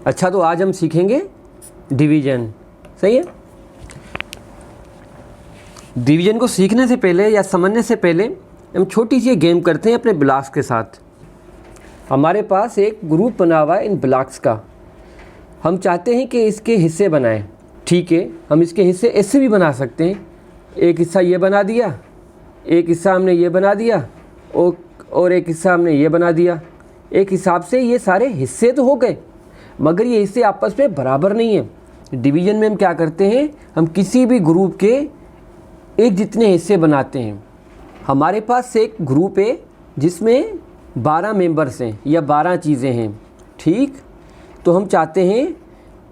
अच्छा, तो आज हम सीखेंगे डिवीज़न। सही है। डिवीज़न को सीखने से पहले या समझने से पहले हम छोटी सी गेम करते हैं अपने ब्लॉक्स के साथ। हमारे पास एक ग्रुप बना हुआ है इन ब्लॉक्स का। हम चाहते हैं कि इसके हिस्से बनाएं। ठीक है, हम इसके हिस्से ऐसे भी बना सकते हैं। एक हिस्सा ये बना दिया, एक हिस्सा हमने ये बना दिया और एक हिस्सा हमने ये बना दिया। एक हिसाब से ये सारे हिस्से तो हो गए, मगर ये हिस्से आपस में बराबर नहीं है। डिवीज़न में हम क्या करते हैं, हम किसी भी ग्रुप के एक जितने हिस्से बनाते हैं। हमारे पास एक ग्रुप है जिसमें 12 मेंबर्स हैं या 12 चीज़ें हैं। ठीक, तो हम चाहते हैं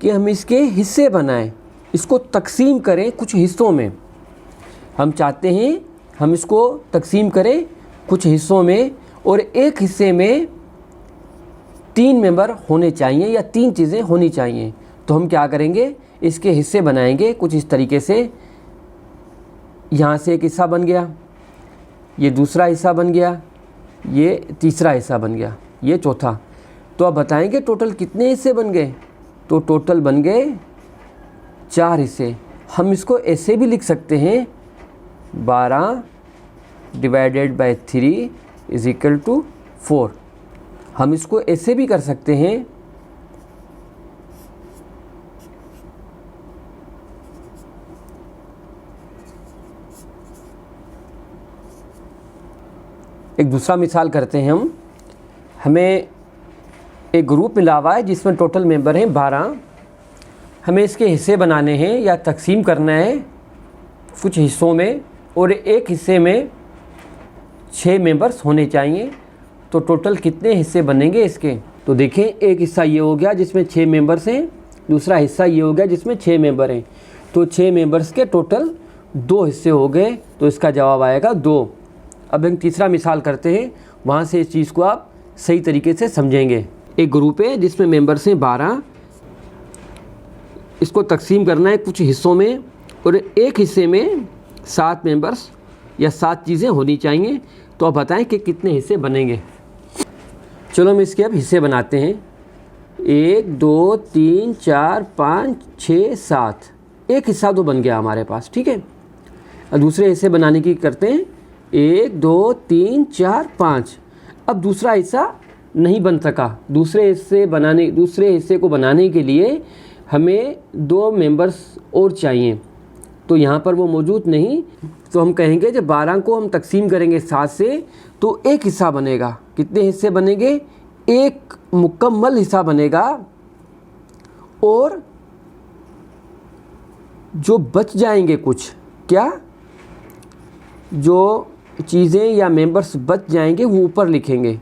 कि हम इसके हिस्से बनाएं, इसको तकसीम करें कुछ हिस्सों में। हम चाहते हैं हम इसको तकसीम करें कुछ हिस्सों में और एक हिस्से में 3 मेंबर होने चाहिए या 3 चीज़ें होनी चाहिए। तो हम क्या करेंगे, इसके हिस्से बनाएंगे कुछ इस तरीके से। यहाँ से एक हिस्सा बन गया, ये दूसरा हिस्सा बन गया, ये तीसरा हिस्सा बन गया, ये चौथा। तो अब बताएंगे टोटल कितने हिस्से बन गए। तो टोटल बन गए 4 हिस्से। हम इसको ऐसे भी लिख सकते हैं 12 divided by 3 is equal to 4। हम इसको ऐसे भी कर सकते हैं एक दूसरा मिसाल करते हैं हम। हमें एक ग्रुप मिला हुआ है जिसमें टोटल मेंबर हैं 12। हमें इसके हिस्से बनाने हैं या तकसीम करना है कुछ हिस्सों में और एक हिस्से में 6 मेंबर्स होने चाहिए। तो टोटल कितने हिस्से बनेंगे इसके। तो देखें, एक हिस्सा ये हो गया जिसमें 6 मेंबर्स हैं, दूसरा हिस्सा ये हो गया जिसमें 6 मेंबर हैं। तो 6 मेंबर्स के टोटल 2 हिस्से हो गए, तो इसका जवाब आएगा 2। अब हम तीसरा मिसाल करते हैं, वहाँ से इस चीज़ को आप सही तरीके से समझेंगे। एक ग्रुप है जिसमें मेंबर्स हैं 12, इसको तकसीम करना है कुछ हिस्सों में और एक हिस्से में 7 मेंबर्स या 7 चीज़ें होनी चाहिए। तो आप बताएं कि कितने हिस्से बनेंगे। चलो हम इसके अब हिस्से बनाते हैं। 1 2 3 4 5 6 7। एक हिस्सा तो बन गया हमारे पास। ठीक है, अब दूसरे हिस्से बनाने की करते हैं। 1 2 3 4 5। अब दूसरा हिस्सा नहीं बन सका। दूसरे हिस्से को बनाने के लिए हमें 2 मेंबर्स और चाहिए। तो यहाँ पर वो मौजूद नहीं। तो हम कहेंगे जब 12 को हम तकसीम करेंगे 7 से तो एक हिस्सा बनेगा। कितने हिस्से बनेंगे, एक मुकम्मल हिस्सा बनेगा और जो बच जाएंगे कुछ, क्या जो चीज़ें या मेंबर्स बच जाएंगे वो ऊपर लिखेंगे।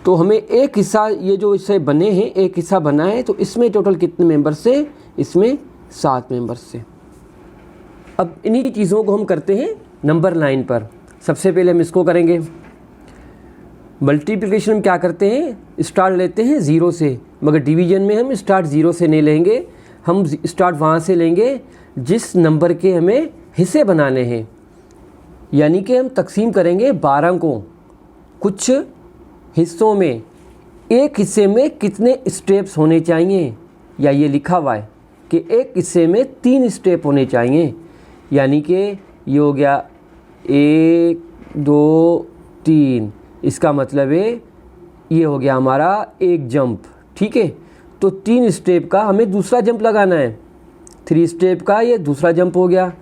तो हमें एक हिस्सा, ये जो इससे बने हैं एक हिस्सा बना है, तो इसमें टोटल कितने मेंबर्स से, इसमें 7 मेंबर्स से। अब इन्हीं चीज़ों को हम करते हैं नंबर लाइन पर। सबसे पहले हम इसको करेंगे। मल्टीप्लिकेशन हम क्या करते हैं, स्टार्ट लेते हैं 0 से, मगर डिवीज़न में हम स्टार्ट 0 से नहीं लेंगे। हम स्टार्ट वहाँ से लेंगे जिस नंबर के हमें हिस्से बनाने हैं। यानी कि हम तकसीम करेंगे 12 को कुछ हिस्सों में। एक हिस्से में कितने स्टेप्स होने चाहिए, या ये लिखा हुआ है कि एक हिस्से में 3 स्टेप होने चाहिए। यानी कि ये हो गया 1 2 3। इसका मतलब है ये हो गया हमारा एक जंप। ठीक है, तो 3 स्टेप का हमें दूसरा जंप लगाना है। 3 स्टेप का ये दूसरा जंप हो गया,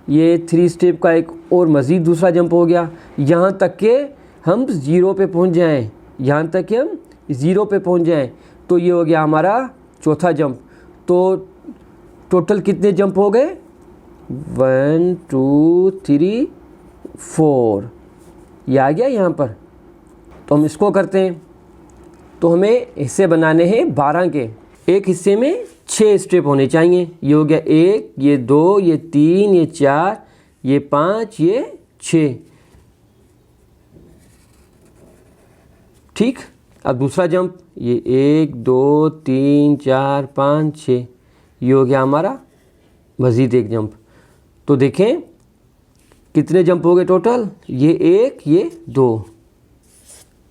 ये 3 स्टेप का एक और मज़ीद दूसरा जंप हो गया, यहाँ तक कि हम 0 पे पहुँच जाएं। यहाँ तक कि हम 0 पे पहुँच जाएं। तो ये हो गया हमारा चौथा जंप। तो टोटल कितने जंप हो गए, 1 2 3 4। ये आ गया यहाँ पर। तो हम इसको करते हैं। तो हमें हिस्से बनाने हैं 12 के। एक हिस्से में 6 स्टेप होने चाहिए। ये हो गया 1, ये 2, ये 3, ये 4, ये 5, ये 6। ठीक, अब दूसरा जंप, ये 1 2 3 4 5 6। ये हो गया हमारा मज़ीद एक जंप। तो देखें कितने जंप हो गए टोटल, ये 1, ये 2।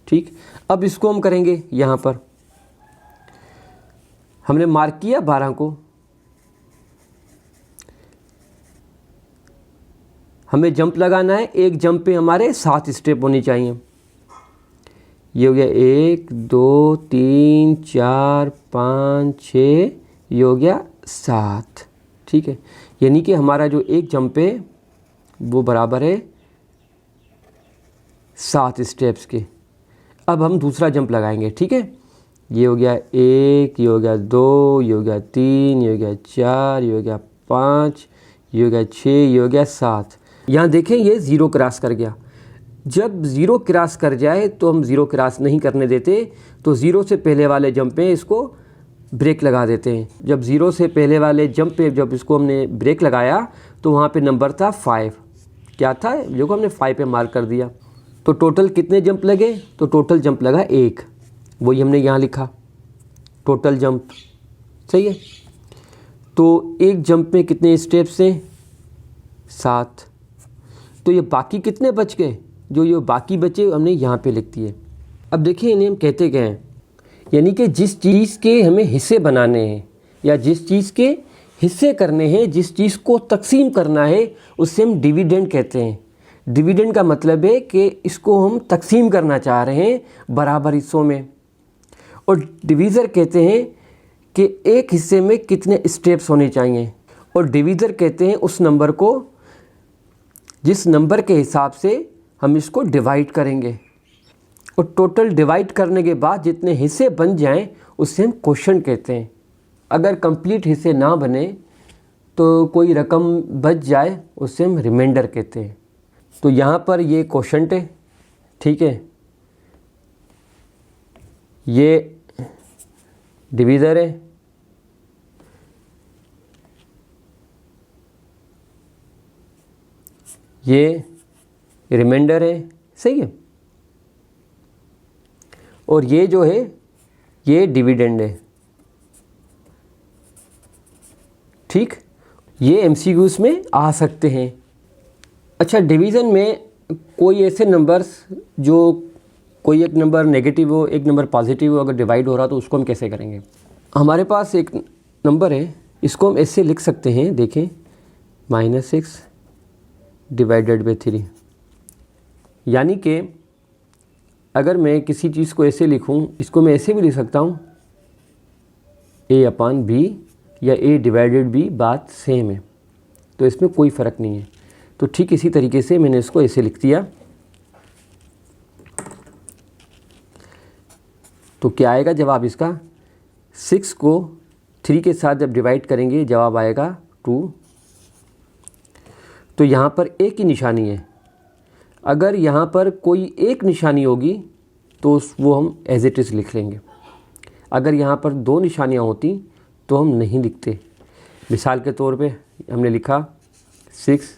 ठीक, अब इसको हम करेंगे यहाँ पर। हमने मार्क किया 12 को। हमें जंप लगाना है, एक जंप पे हमारे 7 स्टेप होने चाहिए। ये हो गया 1 2 3 4 5 6, ये हो गया 7। ठीक है, यानी कि हमारा जो एक जंप है वो बराबर है 7 स्टेप्स के। अब हम दूसरा जंप लगाएंगे। ठीक है, ये हो गया 1, ये हो गया 2, ये हो गया 3, ये हो गया 4, ये हो गया 5, ये हो गया 6, ये हो गया 7। यहाँ देखें ये 0 क्रॉस कर गया। जब 0 क्रॉस कर जाए तो हम 0 क्रॉस नहीं करने देते, तो 0 से पहले वाले जंप पे इसको ब्रेक लगा देते हैं। जब 0 से पहले वाले जंप पे जब इसको हमने ब्रेक लगाया तो वहाँ पे नंबर था 5। क्या था, जो को हमने 5 पे मार्क कर दिया। तो टोटल कितने जंप लगे, तो टोटल जंप लगा 1। वही हमने यहाँ लिखा, टोटल जंप। सही है, तो एक जंप में कितने स्टेप्स हैं, 7। तो ये बाकी कितने बच गए, जो ये बाकी बचे हमने यहाँ पे लिख दिए। अब देखिए इन्हें हम कहते क्या हैं, यानी कि जिस चीज़ के हमें हिस्से बनाने हैं या जिस चीज़ के हिस्से करने हैं, जिस चीज़ को तकसीम करना है, उससे हम डिविडेंड कहते हैं। डिविडेंड का मतलब है कि इसको हम तकसीम करना चाह रहे हैं बराबर हिस्सों में। और डिवीज़र कहते हैं कि एक हिस्से में कितने स्टेप्स होने चाहिए। और डिवीज़र कहते हैं उस नंबर को जिस नंबर के हिसाब से हम इसको डिवाइड करेंगे। और टोटल डिवाइड करने के बाद जितने हिस्से बन जाएं उससे हम क्वोशंट कहते हैं। अगर कंप्लीट हिस्से ना बने तो कोई रकम बच जाए उससे हम रिमाइंडर कहते हैं। तो यहाँ पर ये क्वोशंट है। ठीक है, ये डिवीज़र है, ये रिमाइंडर है। सही है, और ये जो है ये डिविडेंड है। ठीक, ये एमसीक्यूज़ में आ सकते हैं। अच्छा, डिवीज़न में कोई ऐसे नंबर्स जो कोई एक नंबर नेगेटिव हो, एक नंबर पॉजिटिव हो, अगर डिवाइड हो रहा तो उसको हम कैसे करेंगे। हमारे पास एक नंबर है, इसको हम ऐसे लिख सकते हैं, देखें, -6 डिवाइडेड बाई 3। यानी कि अगर मैं किसी चीज़ को ऐसे लिखूं, इसको मैं ऐसे भी लिख सकता हूं, A/B या A डिवाइडेड B, बात सेम है, तो इसमें कोई फ़र्क नहीं है। तो ठीक इसी तरीके से मैंने इसको ऐसे लिख दिया। तो क्या आएगा जवाब इसका, 6 को 3 के साथ जब डिवाइड करेंगे जवाब आएगा 2। तो यहाँ पर एक ही निशानी है। अगर यहाँ पर कोई एक निशानी होगी तो वो हम एज इट इज़ लिख लेंगे। अगर यहाँ पर 2 निशानियाँ होती तो हम नहीं लिखते। मिसाल के तौर पे हमने लिखा 6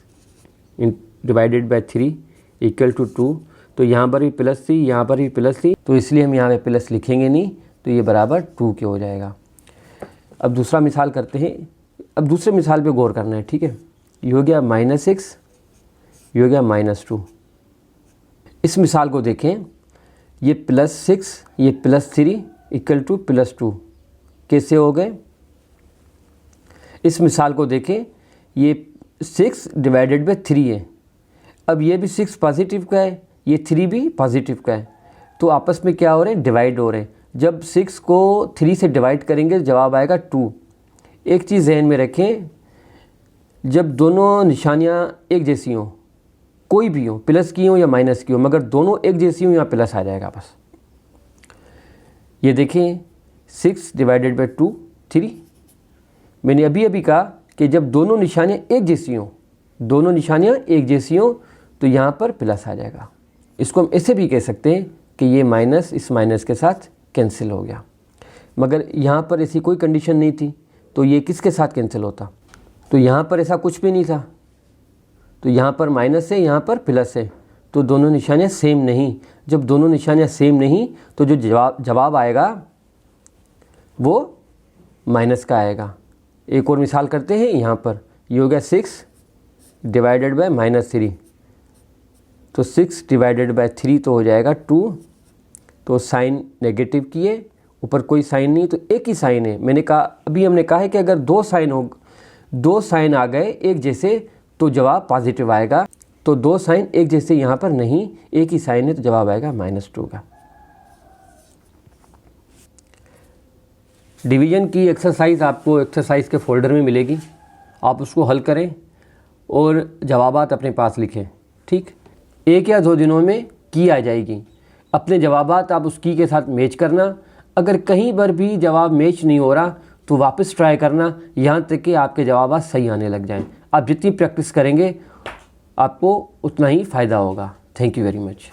डिवाइडेड बाई 3 इक्वल टू 2, तो यहाँ पर भी प्लस थी, यहाँ पर भी प्लस थी, तो इसलिए हम यहाँ पे प्लस लिखेंगे नहीं, तो ये बराबर 2 के हो जाएगा। अब दूसरा मिसाल करते हैं। अब दूसरे मिसाल पे गौर करना है। ठीक है, ये हो गया -6, ये हो गया -2। इस मिसाल को देखें, ये +6 ये +3 इक्वल टू +2 कैसे हो गए। इस मिसाल को देखें, ये 6 डिवाइडेड बाई 3 है। अब ये भी 6 पॉजिटिव का है, ये 3 भी पॉजिटिव का है, तो आपस में क्या हो रहे हैं, डिवाइड हो रहे हैं। जब 6 को 3 से डिवाइड करेंगे जवाब आएगा 2। एक चीज़ जहन में रखें, जब दोनों निशानियाँ एक जैसी हों, कोई भी हो, प्लस की हो या माइनस की हो, मगर दोनों एक जैसी हो, यहाँ प्लस आ जाएगा बस। ये देखें, 6 डिवाइडेड बाई 2 3। मैंने अभी अभी कहा कि जब दोनों निशानियाँ एक जैसी हों, दोनों निशानियाँ एक जैसी हों, तो यहाँ पर प्लस आ जाएगा। इसको हम ऐसे भी कह सकते हैं कि ये माइनस इस माइनस के साथ कैंसिल हो गया, मगर यहाँ पर ऐसी कोई कंडीशन नहीं थी, तो ये किसके साथ कैंसिल होता। तो यहाँ पर ऐसा कुछ भी नहीं था, तो यहाँ पर माइनस है, यहाँ पर प्लस है, तो दोनों निशानियाँ सेम नहीं। जब दोनों निशानियाँ सेम नहीं तो जो जवाब आएगा वो माइनस का आएगा। एक और मिसाल करते हैं। यहाँ पर ये हो गया 6 डिवाइडेड बाय -3, तो 6 डिवाइडेड बाय 3 तो हो जाएगा 2। तो साइन नेगेटिव किए ऊपर कोई साइन नहीं, तो एक ही साइन है। मैंने कहा, अभी हमने कहा है कि अगर दो साइन आ गए एक जैसे तो जवाब पॉजिटिव आएगा। तो दो साइन एक जैसे यहाँ पर नहीं, एक ही साइन है तो जवाब आएगा -2 का। डिवीज़न की एक्सरसाइज आपको एक्सरसाइज के फोल्डर में मिलेगी, आप उसको हल करें और जवाबात अपने पास लिखें। ठीक, 1 या 2 दिनों में की आ जाएगी। अपने जवाबात आप उस की के साथ मैच करना। अगर कहीं पर भी जवाब मैच नहीं हो रहा तो वापस ट्राई करना, यहाँ तक कि आपके जवाब सही आने लग जाएं। आप जितनी प्रैक्टिस करेंगे आपको उतना ही फ़ायदा होगा। Thank you very much.